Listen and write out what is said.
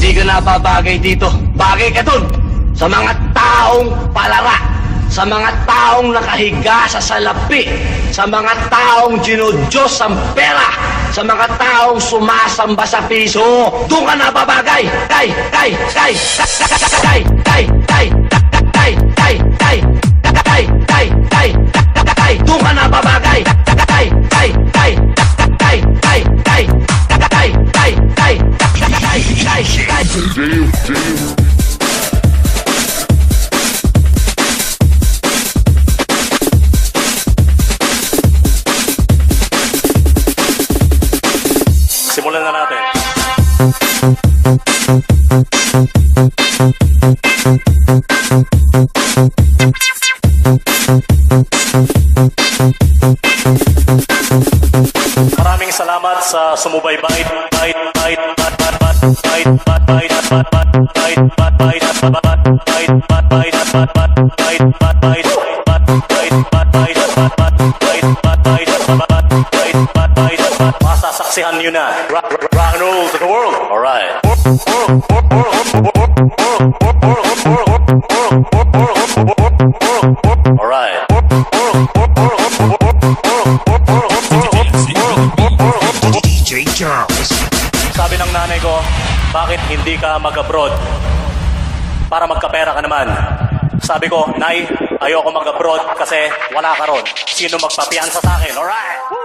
Hindi ka napabagay dito. Bagay ka dun sa mga taong palara, sa mga taong nakahiga sa salapi, sa mga taong ginudyos ang pera, sa mga taong sumasamba sa piso. Doon ka napabagay. Doon ka napabagay. Simulan na natin. Maraming salamat sa sumubaybay masasaksihan nyo na rock and roll to the world. Alright. Alright. DJ Charles. Sabi ng nanay ko, bakit hindi ka mag-abroad? Para magkapera ka naman. Sabi ko, Nay, ayoko mag-abroad kasi wala ka ron. Sino magpapiansa sa akin? Alright!